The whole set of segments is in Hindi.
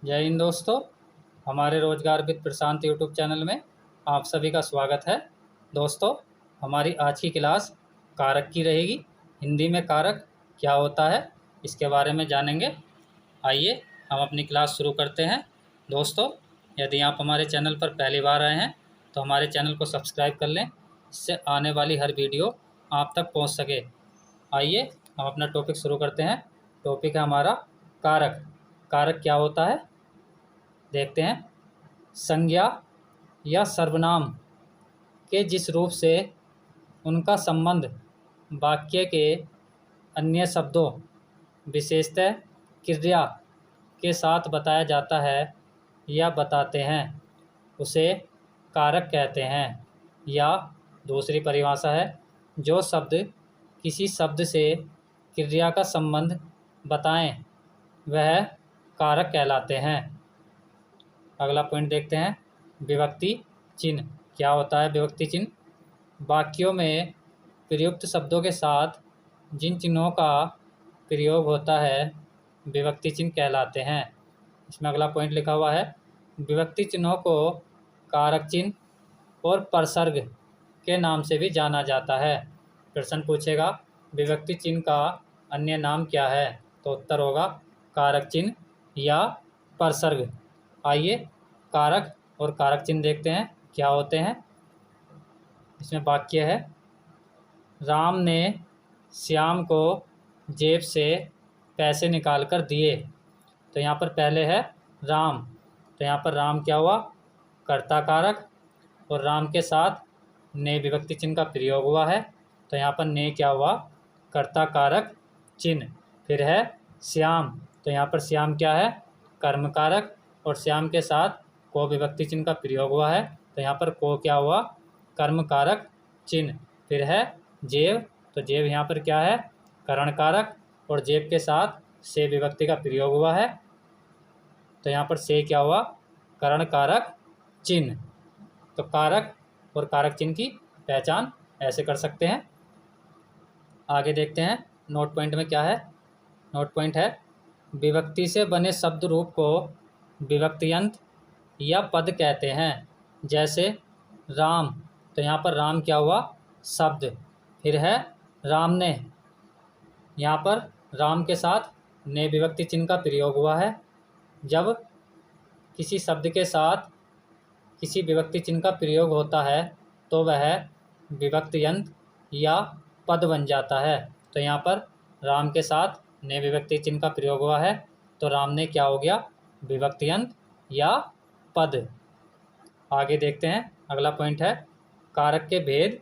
जय हिंद दोस्तों। हमारे रोजगार विद प्रशांत यूट्यूब चैनल में आप सभी का स्वागत है। दोस्तों, हमारी आज की क्लास कारक की रहेगी। हिंदी में कारक क्या होता है इसके बारे में जानेंगे। आइए हम अपनी क्लास शुरू करते हैं। दोस्तों, यदि आप हमारे चैनल पर पहली बार आए हैं तो हमारे चैनल को सब्सक्राइब कर लें, इससे आने वाली हर वीडियो आप तक पहुंच सके। आइए हम अपना टॉपिक शुरू करते हैं। टॉपिक है हमारा कारक। कारक क्या होता है देखते हैं। संज्ञा या सर्वनाम के जिस रूप से उनका संबंध वाक्य के अन्य शब्दों विशेषतः क्रिया के साथ बताया जाता है या बताते हैं उसे कारक कहते हैं। या दूसरी परिभाषा है, जो शब्द किसी शब्द से क्रिया का संबंध बताएं वह कारक कहलाते हैं। अगला पॉइंट देखते हैं, विभक्ति चिन्ह क्या होता है। विभक्ति चिन्ह वाक्यों में प्रयुक्त शब्दों के साथ जिन चिन्हों का प्रयोग होता है विभक्ति चिन्ह कहलाते हैं। इसमें अगला पॉइंट लिखा हुआ है, विभक्ति चिन्हों को कारक चिन्ह और प्रसर्ग के नाम से भी जाना जाता है। प्रश्न पूछेगा विभक्ति चिन्ह का अन्य नाम क्या है, तो उत्तर होगा कारक चिन्ह या प्रसर्ग। आइए कारक और कारक चिन्ह देखते हैं क्या होते हैं। इसमें वाक्य है, राम ने श्याम को जेब से पैसे निकाल कर दिए। तो यहाँ पर पहले है राम, तो यहाँ पर राम क्या हुआ, कर्ता कारक, और राम के साथ ने विभक्ति चिन्ह का प्रयोग हुआ है, तो यहाँ पर ने क्या हुआ, कर्ता कारक चिन्ह। फिर है श्याम, तो यहाँ पर श्याम क्या है, कर्म कारक, और श्याम के साथ को विभक्ति चिन्ह का प्रयोग हुआ है, तो यहाँ पर को क्या हुआ, कर्म कारक चिन्ह। फिर है जेब, तो जेब यहाँ पर क्या है, करण कारक, और जेब के साथ से विभक्ति का प्रयोग हुआ है, तो यहाँ पर से क्या हुआ, करण कारक चिन्ह। तो कारक और कारक चिन्ह की पहचान ऐसे कर सकते हैं। आगे देखते हैं नोट पॉइंट में क्या है। नोट पॉइंट है, विभक्ति से बने शब्द रूप को विभक्तियंत या पद कहते हैं। जैसे राम, तो यहाँ पर राम क्या हुआ, शब्द। फिर है राम ने, यहाँ पर राम के साथ ने विभक्ति चिन्ह का प्रयोग हुआ है। जब किसी शब्द के साथ किसी विभक्ति चिन्ह का प्रयोग होता है तो वह विभक्तियंत या पद बन जाता है। तो यहाँ पर राम के साथ ने विभक्ति चिन्ह का प्रयोग हुआ है, तो राम ने क्या हो गया, विभक्तियंत या पद। आगे देखते हैं अगला पॉइंट है, कारक के भेद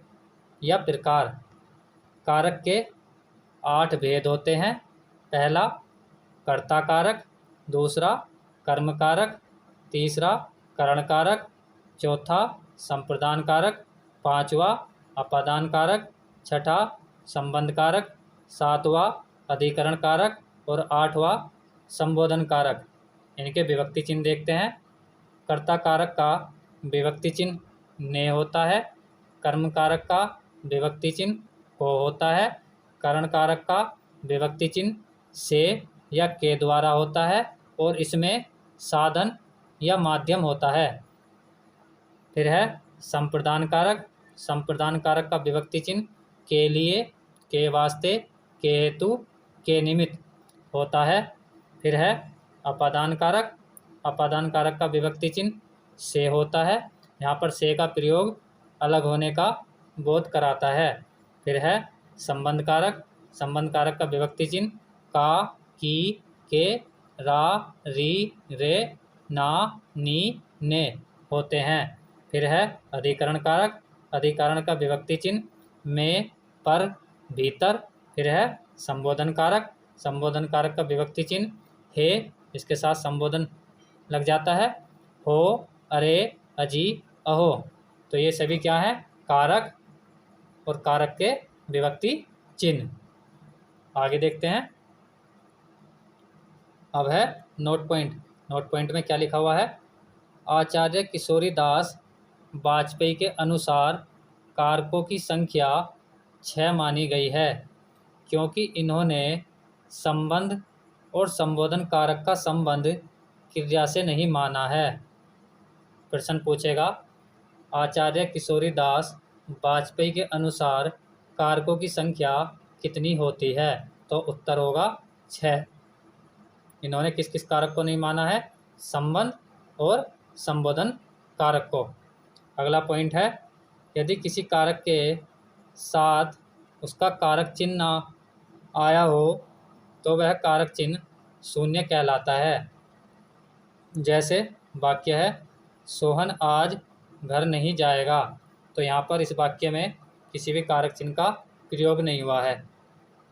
या प्रकार। कारक के 8 भेद होते हैं। पहला कर्ता कारक, दूसरा कर्म कारक, तीसरा करण कारक, चौथा संप्रदान कारक, पांचवा अपादान कारक, छठा संबंध कारक, सातवां अधिकरण कारक और आठवां संबोधन कारक। इनके विभक्ति चिन्ह देखते हैं। कर्ता कारक का विभक्ति चिन्ह ने होता है, कर्म कारक का विभक्ति चिन्ह को होता है, करण कारक का विभक्ति चिन्ह से या के द्वारा होता है, और इसमें साधन या माध्यम होता है। फिर है संप्रदान कारक, संप्रदान कारक का विभक्ति चिन्ह के लिए, के वास्ते, के हेतु, के निमित्त होता है। फिर है अपादान कारक, अपादान कारक का विभक्ति चिन्ह से होता है, यहाँ पर से का प्रयोग अलग होने का बोध कराता है। फिर है संबंध कारक, संबंध कारक का विभक्ति चिन्ह का, की, के, रा, री, रे, ना, नी, ने होते हैं। फिर है अधिकरण कारक, अधिकरण का विभक्ति चिन्ह में, पर, भीतर। फिर है संबोधन कारक, संबोधन कारक का विभक्ति चिन्ह है, इसके साथ संबोधन लग जाता है, हो, अरे, अजी, अहो। तो ये सभी क्या है, कारक और कारक के विभक्ति चिन्ह। आगे देखते हैं, अब है नोट पॉइंट। नोट पॉइंट में क्या लिखा हुआ है, आचार्य किशोरी दास वाजपेयी के अनुसार कारकों की संख्या 6 मानी गई है, क्योंकि इन्होंने संबंध और संबोधन कारक का संबंध क्रिया से नहीं माना है। प्रश्न पूछेगा, आचार्य किशोरी दास वाजपेयी के अनुसार कारकों की संख्या कितनी होती है? तो उत्तर होगा 6। इन्होंने किस किस कारक को नहीं माना है? संबंध और संबोधन कारक को। अगला पॉइंट है, यदि किसी कारक के साथ उसका कारक चिन्ह ना आया हो तो वह कारक चिन्ह शून्य कहलाता है। जैसे वाक्य है, सोहन आज घर नहीं जाएगा, तो यहाँ पर इस वाक्य में किसी भी कारक चिन्ह का प्रयोग नहीं हुआ है,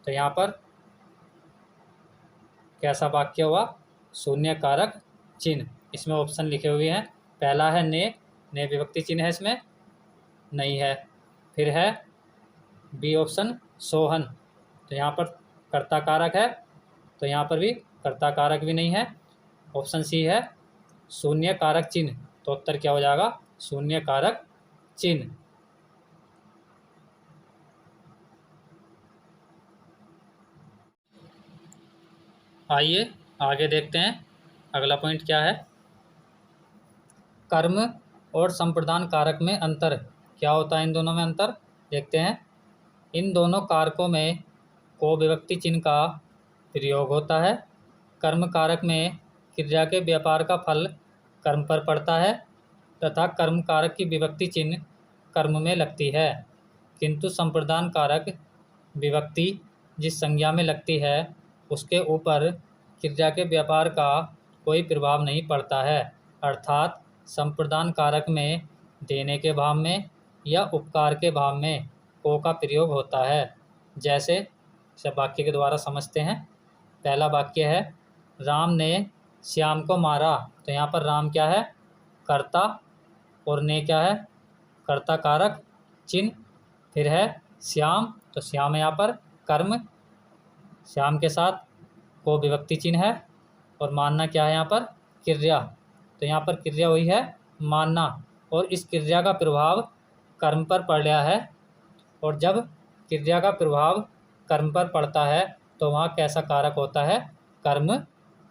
तो यहाँ पर कैसा वाक्य हुआ? शून्य कारक चिन्ह। इसमें ऑप्शन लिखे हुए हैं, पहला है ने विभक्ति चिन्ह है, इसमें नहीं है। फिर है बी ऑप्शन सोहन, तो यहाँ पर कर्ता कारक है, तो यहाँ पर भी कर्ता कारक भी नहीं है। ऑप्शन सी है शून्य कारक चिन्ह, तो उत्तर क्या हो जाएगा? शून्य कारक चिन्ह। आइए आगे देखते हैं, अगला पॉइंट क्या है। कर्म और संप्रदान कारक में अंतर। क्या होता है इन दोनों में अंतर? देखते हैं। इन दोनों कारकों में को विभक्ति चिन्ह का प्रयोग होता है। कर्म कारक में क्रिया के व्यापार का फल कर्म पर पड़ता है तथा कर्म कारक की विभक्ति चिन्ह कर्म में लगती है, किंतु संप्रदान कारक विभक्ति जिस संज्ञा में लगती है उसके ऊपर क्रिया के व्यापार का कोई प्रभाव नहीं पड़ता है। अर्थात संप्रदान कारक में देने के भाव में या उपकार के भाव में को का प्रयोग होता है। जैसे सब वाक्य के द्वारा समझते हैं। पहला वाक्य है, राम ने श्याम को मारा, तो यहाँ पर राम क्या है? कर्ता, और ने क्या है? कर्ता कारक चिन्ह। फिर है श्याम, तो श्याम यहाँ पर कर्म, श्याम के साथ को विभक्ति चिन्ह है, और मानना क्या है यहाँ पर? क्रिया, तो यहाँ पर क्रिया हुई है मानना, और इस क्रिया का प्रभाव कर्म पर पड़ रहा है, और जब क्रिया का प्रभाव कर्म पर पड़ता है तो वहाँ कैसा कारक होता है? कर्म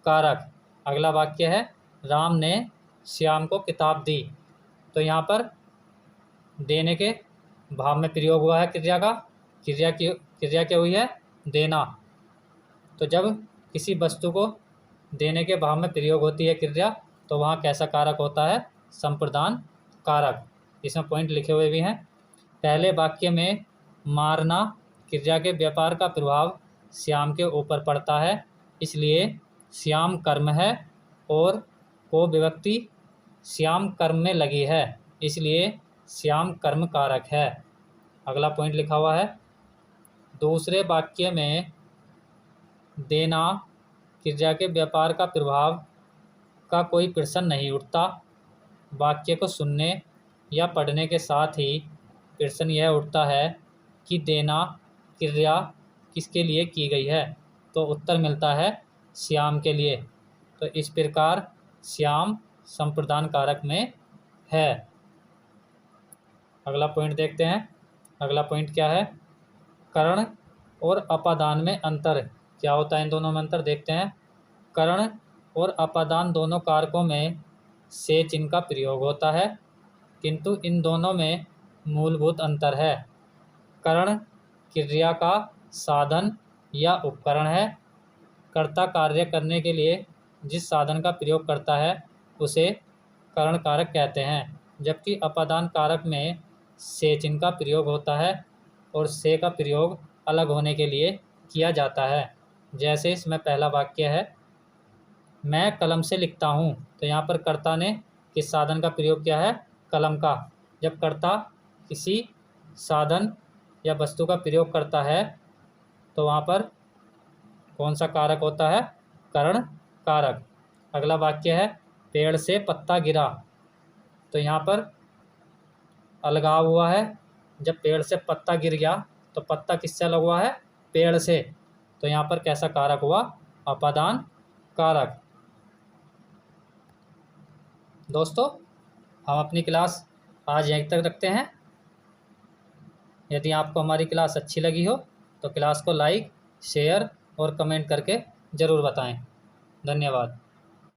कारक। अगला वाक्य है, राम ने श्याम को किताब दी, तो यहाँ पर देने के भाव में प्रयोग हुआ है क्रिया का। क्रिया क्या हुई है? देना। तो जब किसी वस्तु को देने के भाव में प्रयोग होती है क्रिया, तो वहाँ कैसा कारक होता है? संप्रदान कारक। इसमें पॉइंट लिखे हुए भी हैं। पहले वाक्य में मारना क्रिया के व्यापार का प्रभाव श्याम के ऊपर पड़ता है, इसलिए श्याम कर्म है, और को विभक्ति श्याम कर्म में लगी है, इसलिए श्याम कर्म कारक है। अगला पॉइंट लिखा हुआ है, दूसरे वाक्य में देना क्रिया के व्यापार का प्रभाव का कोई प्रश्न नहीं उठता। वाक्य को सुनने या पढ़ने के साथ ही प्रश्न यह उठता है कि देना क्रिया किसके लिए की गई है, तो उत्तर मिलता है श्याम के लिए। तो इस प्रकार श्याम संप्रदान कारक में है। अगला पॉइंट देखते हैं। अगला पॉइंट क्या है? करण और अपादान में अंतर। क्या होता है इन दोनों में अंतर? देखते हैं। करण और अपादान दोनों कारकों में से चिन्ह का प्रयोग होता है, किंतु इन दोनों में मूलभूत अंतर है। करण क्रिया का साधन या उपकरण है। कर्ता कार्य करने के लिए जिस साधन का प्रयोग करता है उसे करण कारक कहते हैं, जबकि अपादान कारक में से चिन्ह का प्रयोग होता है और से का प्रयोग अलग होने के लिए किया जाता है। जैसे इसमें पहला वाक्य है, मैं कलम से लिखता हूँ, तो यहाँ पर कर्ता ने किस साधन का प्रयोग किया है? कलम का। जब कर्ता किसी साधन या वस्तु का प्रयोग करता है तो वहाँ पर कौन सा कारक होता है? करण कारक। अगला वाक्य है, पेड़ से पत्ता गिरा, तो यहाँ पर अलगाव हुआ है। जब पेड़ से पत्ता गिर गया तो पत्ता किससे अलग हुआ है? पेड़ से, तो यहाँ पर कैसा कारक हुआ? अपादान कारक। दोस्तों, हम अपनी क्लास आज यहीं तक रखते हैं। यदि आपको हमारी क्लास अच्छी लगी हो तो क्लास को लाइक, शेयर और कमेंट करके ज़रूर बताएं। धन्यवाद।